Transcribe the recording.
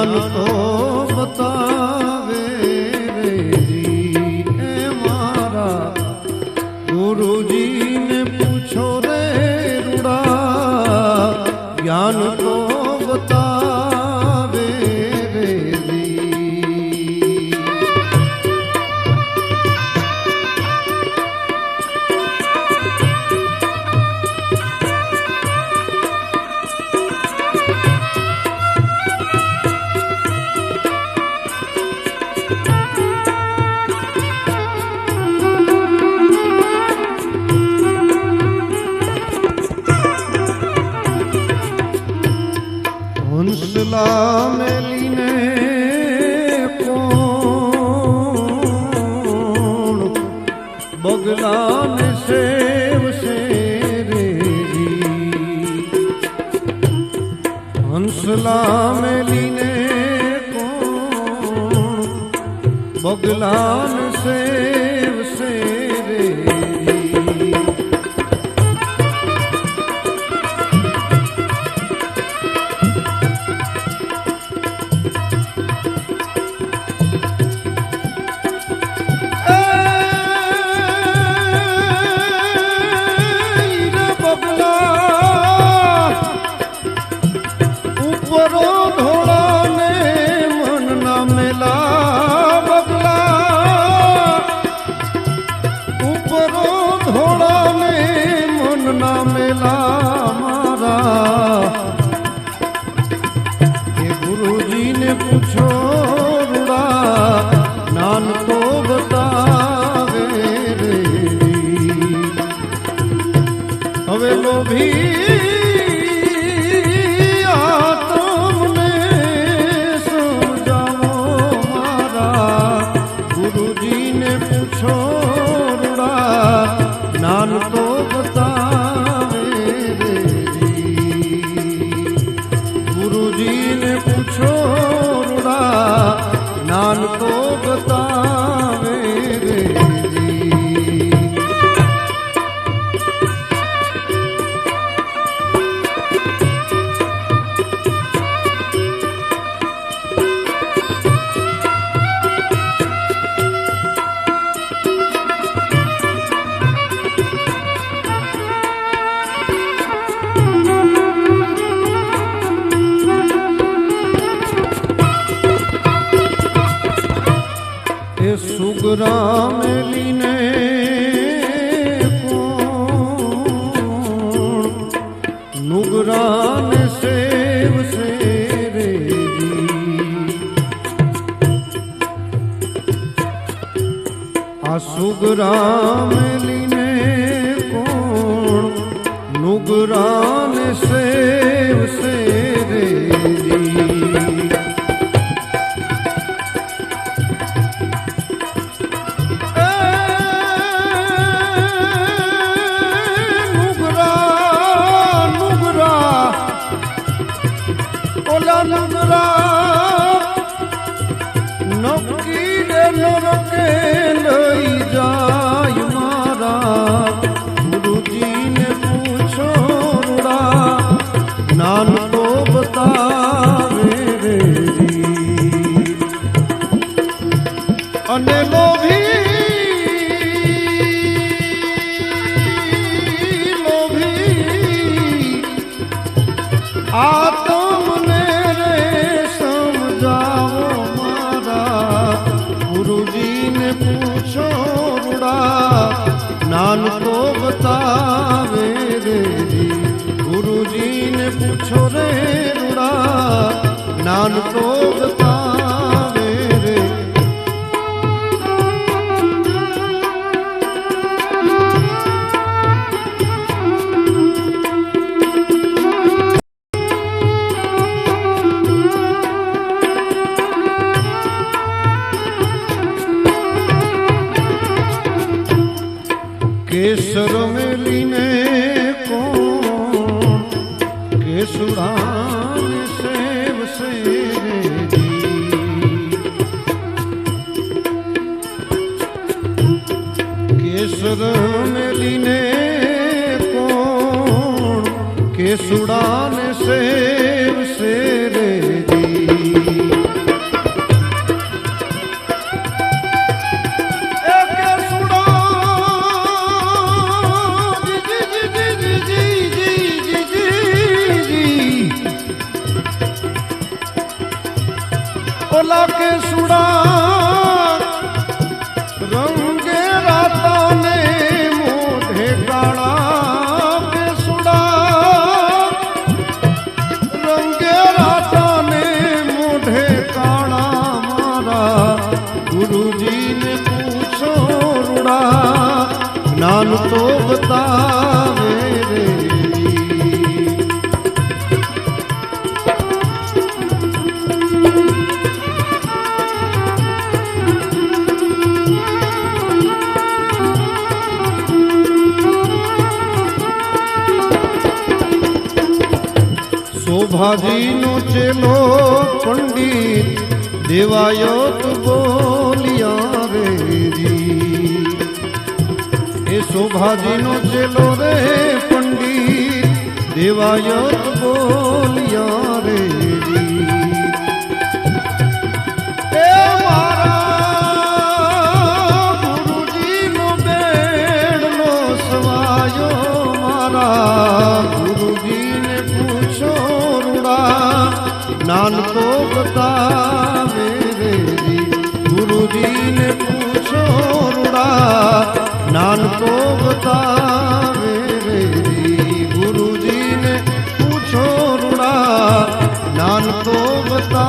જ્ઞાન તો બતાવે રે જી એ મારા ગુરુજીને પૂછો રે રૂડા જ્ઞાન તો બતાવે રે જી હંસલા મેલીને કોણ બગલાને સેવશે રે હંસલા મેલીને કોણ બગલાને સેવશે રે પૂછો રૂડા જ્ઞાન તો બતાવે રે હવે લોભી તમને સમજાવો મારા ગુરુજીને પૂછો રૂડા જ્ઞાન તો બતાવે રે ગુરુજીને પૂછો જ્ઞાન તો બતાવે રે સુગરા મેલીને કોણ નુગરાને સેવશે રે આ સુગરા મેલીને કોણ નુગરાને સેવશે રે નકીને નરકે લઈ જાય મારા ગુરુજીને પૂછો રૂડા જ્ઞાન તો બતાવે રે અને લોભી આ તમને રે સમજાવો મારા ગુરુજીને પૂછો રૂડા જ્ઞાન તો બતાવે રે ગુરુજીને પૂછો રે રૂડા જ્ઞાન તો બતાવે રે કેસર મેલીને કોણ કેસુડાને સેવશે રે કેસર મેલીને કોણ કેસુડાને સેવશે રે बोला के सुड़ा रंगे राता ने मोढ़े काड़ा के सुड़ा रंगे राता ने मोढ़े काड़ा मारा गुरुजी ने पूछो रुड़ा नान तो बतावे रे शोभाजी नो चेलो पंडित देवायो तो बोलिया रे जी ए शोभाजी नो चेलो रे पंडित देवायो तो बोलिया रे जी ए मारा गुरुजी नो बेड़लो सवायो मारा गुरुजी ने पूछो नान तो बतावे रे जी गुरुजी ने पूछो रुड़ा नान तो बतावे रे जी गुरुजी ने पूछो रुड़ा नान तो बता